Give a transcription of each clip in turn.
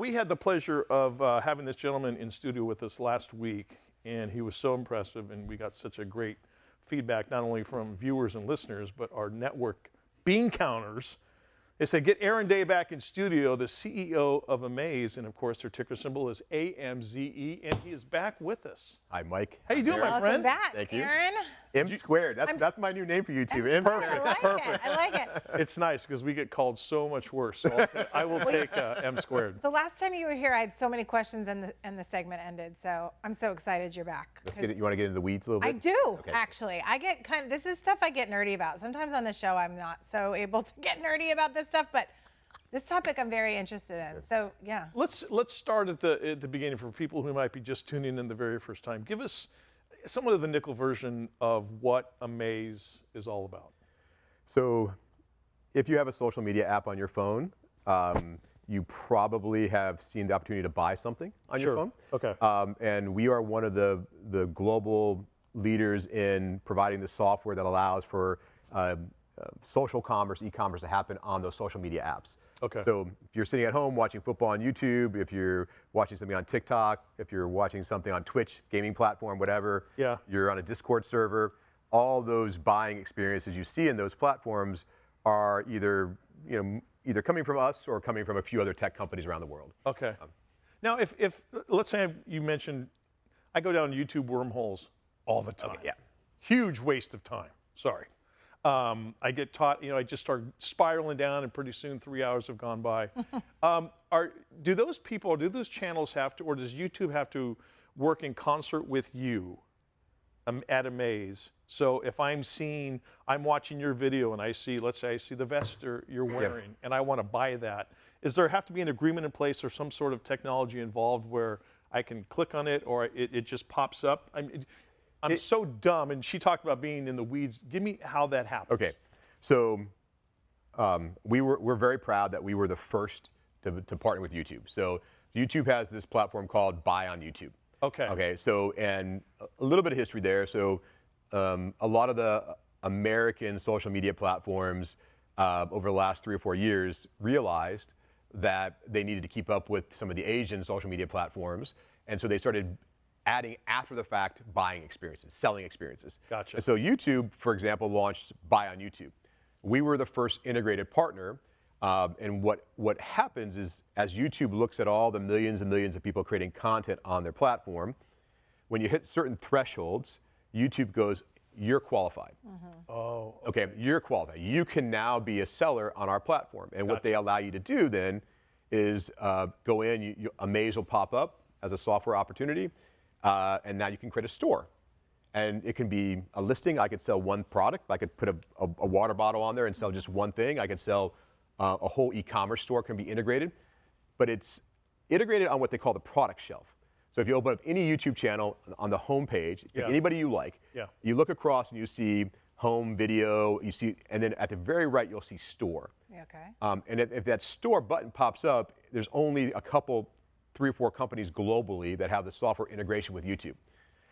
We had the pleasure of having this gentleman in studio with us last week, and he was so impressive, and we got such a great feedback, not only from viewers and listeners, but our network bean counters. They said, get Aaron Day back in studio, the CEO of Amaze, and of course their ticker symbol is AMZE, and he is back with us. Hi, Mike. How you doing, my friend? Welcome back, Thank you. Aaron. M squared. That's my new name for YouTube. M Perfect. squared. I like Perfect. it. I like it. It's nice because we get called so much worse. So I will take M squared. The last time you were here, I had so many questions and the segment ended. So I'm so excited you're back. Let's get it. You want to get into the weeds a little bit? I do, Okay. actually. I get this is stuff I get nerdy about. Sometimes on the show, I'm not so able to get nerdy about this stuff, but this topic I'm very interested in. So yeah. Let's start at the beginning for people who might be just tuning in the very first time. Give us somewhat of the nickel version of what Amaze is all about. So, if you have a social media app on your phone, you probably have seen the opportunity to buy something on your phone. Okay. And we are one of the global leaders in providing the software that allows for social commerce, e-commerce to happen on those social media apps. Okay. So if you're sitting at home watching football on YouTube, if you're watching something on TikTok, if you're watching something on Twitch, gaming platform, whatever, Yeah. you're on a Discord server, all those buying experiences you see in those platforms are either coming from us or coming from a few other tech companies around the world. Okay. Now, if let's say you mentioned, I go down YouTube wormholes all the time. Okay, yeah. Huge waste of time. Sorry. I get taught, I just start spiraling down, and pretty soon 3 hours have gone by. Do those people, do those channels have to, or does YouTube have to work in concert with you at Amaze? So if I'm watching your video and I see, let's say I see the vest you're wearing, and I want to buy that, is there have to be an agreement in place or some sort of technology involved where I can click on it or it just pops up? I'm so dumb, and she talked about being in the weeds. Give me how that happens. Okay, so we're very proud that we were the first to partner with YouTube. So YouTube has this platform called Buy on YouTube. Okay. Okay, so and a little bit of history there. So a lot of the American social media platforms over the last 3 or 4 years realized that they needed to keep up with some of the Asian social media platforms, and so they started adding after the fact buying experiences, selling experiences. Gotcha. And so YouTube, for example, launched Buy on YouTube. We were the first integrated partner, and what happens is as YouTube looks at all the millions and millions of people creating content on their platform, when you hit certain thresholds, YouTube goes, you're qualified. Oh. Okay, you're qualified. You can now be a seller on our platform. And what they allow you to do then is go in, Amaze will pop up as a software opportunity, and now you can create a store. And it can be a listing. I could sell one product. I could put a water bottle on there and sell just one thing. I could sell a whole e-commerce store can be integrated. But it's integrated on what they call the product shelf. So if you open up any YouTube channel on the home page, pick anybody you like, you look across and you see home, video, you see, and then at the very right you'll see store. Okay. And if that store button pops up, there's only a couple, 3 or 4 companies globally that have the software integration with YouTube.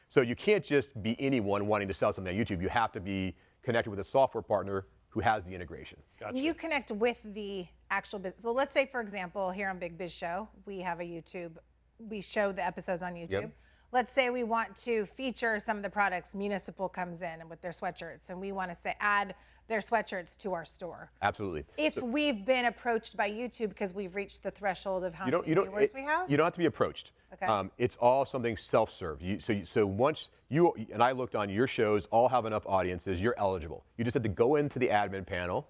So you can't just be anyone wanting to sell something on YouTube. You have to be connected with a software partner who has the integration. Gotcha. You connect with the actual business. So let's say, for example, here on Big Biz Show, we have a YouTube, we show the episodes on YouTube. Yep. Let's say we want to feature some of the products. Municipal comes in with their sweatshirts, and we want to add their sweatshirts to our store. Absolutely. If we've been approached by YouTube because we've reached the threshold of how many viewers we have? You don't have to be approached. Okay. It's all something self-serve. So once you, and I looked on your shows, all have enough audiences, you're eligible. You just have to go into the admin panel,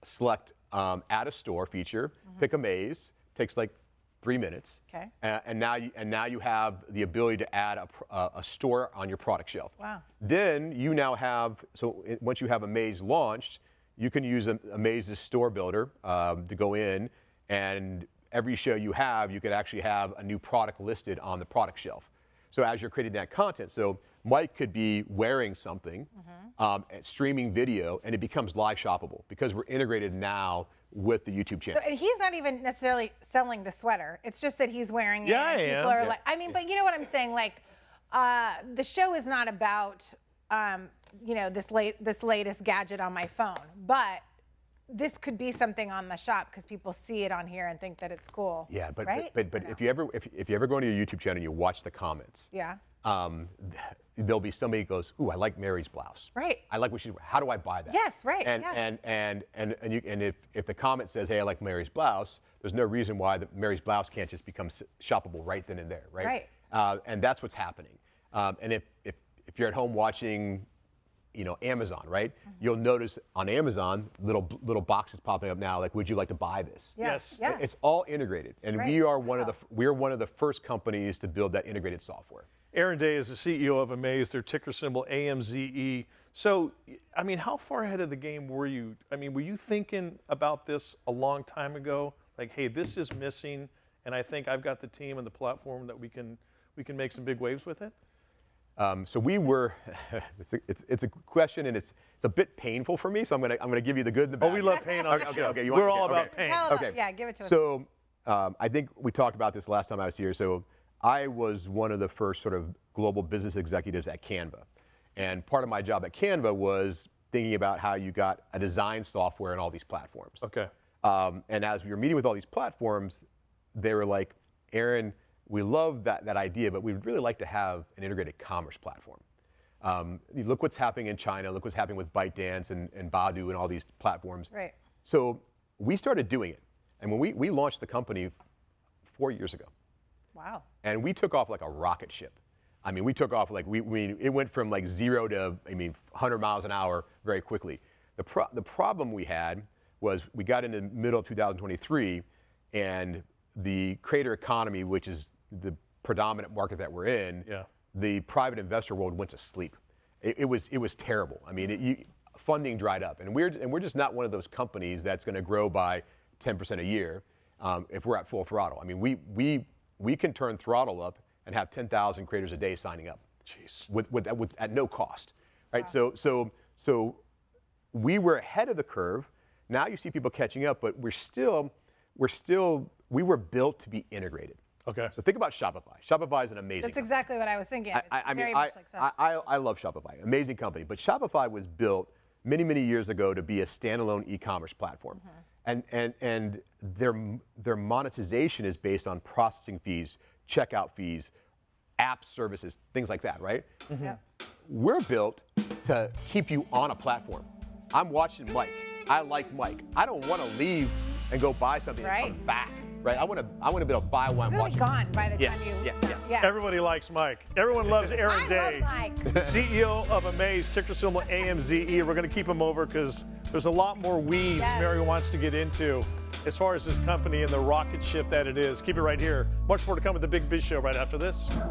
select add a store feature, pick Amaze, takes like 3 minutes. Okay. And now you have the ability to add a store on your product shelf. Wow. Then you now have, once you have Amaze launched, you can use Amaze's store builder to go in, and every show you have, you could actually have a new product listed on the product shelf. So as you're creating that content, so Mike could be wearing something, streaming video, and it becomes live shoppable because we're integrated now with the YouTube channel. So, and he's not even necessarily selling the sweater. It's just that he's wearing it. Yeah, I and people am. are like, I mean, but you know what I'm saying? Like, the show is not about, this latest gadget on my phone, but this could be something on the shop because people see it on here and think that it's cool. Yeah, but right? but if you ever go to your YouTube channel and you watch the comments, Yeah. There'll be somebody who goes, "Ooh, I like Mary's blouse. Right. I like what she's. How do I buy that?" Yes, right, And yeah. and if the comment says, "Hey, I like Mary's blouse," there's no reason why Mary's blouse can't just become shoppable right then and there, right? Right. And that's what's happening. And if you're at home watching, Amazon, right? You'll notice on Amazon little boxes popping up now, like, "Would you like to buy this?" Yeah. Yes. Yeah. It's all integrated, and Right. we're one of the first companies to build that integrated software. Aaron Day is the CEO of Amaze, their ticker symbol AMZE. So, I mean, how far ahead of the game were you? I mean, were you thinking about this a long time ago? Like, hey, this is missing, and I think I've got the team and the platform that we can make some big waves with it? So we were. It's a question, and it's a bit painful for me. So I'm gonna give you the good and the bad. Oh, we love pain on the show. okay, We're all about pain. Yeah, give it to us. So I think we talked about this last time I was here. So I was one of the first sort of global business executives at Canva, and part of my job at Canva was thinking about how you got a design software in all these platforms. Okay. And as we were meeting with all these platforms, they were like, "Aaron, we love that idea, but we'd really like to have an integrated commerce platform." You look what's happening in China, look what's happening with ByteDance and Baidu and all these platforms. Right. So we started doing it. And when we launched the company 4 years ago, Wow. and we took off like a rocket ship. I mean, we took off like, it went from like 0 to, 100 miles an hour very quickly. The problem we had was we got into the middle of 2023, and the creator economy, which is the predominant market that we're in, Yeah. the private investor world went to sleep. It was terrible. I mean, funding dried up, and we're just not one of those companies that's going to grow by 10% a year if we're at full throttle. I mean, we can turn throttle up and have 10,000 creators a day signing up. Jeez. With at no cost, right? Wow. So we were ahead of the curve. Now you see people catching up, but we were built to be integrated. Okay. So think about Shopify. Shopify is an amazing That's company. exactly what I was thinking. It's I very mean, much like so. I love Shopify, amazing company. But Shopify was built many, many years ago to be a standalone e-commerce platform. And their monetization is based on processing fees, checkout fees, app services, things like that, right? Yeah. We're built to keep you on a platform. I'm watching Mike. I like Mike. I don't want to leave and go buy something and come back, right? I want to be able to buy one. It's going to be gone by the time you. Yeah. Everybody likes Mike. Everyone loves Aaron Day. I love Mike. CEO of Amaze, ticker symbol AMZE. We're going to keep him over because there's a lot more weeds Mary wants to get into as far as this company and the rocket ship that it is. Keep it right here. Much more to come with the Big Biz Show right after this.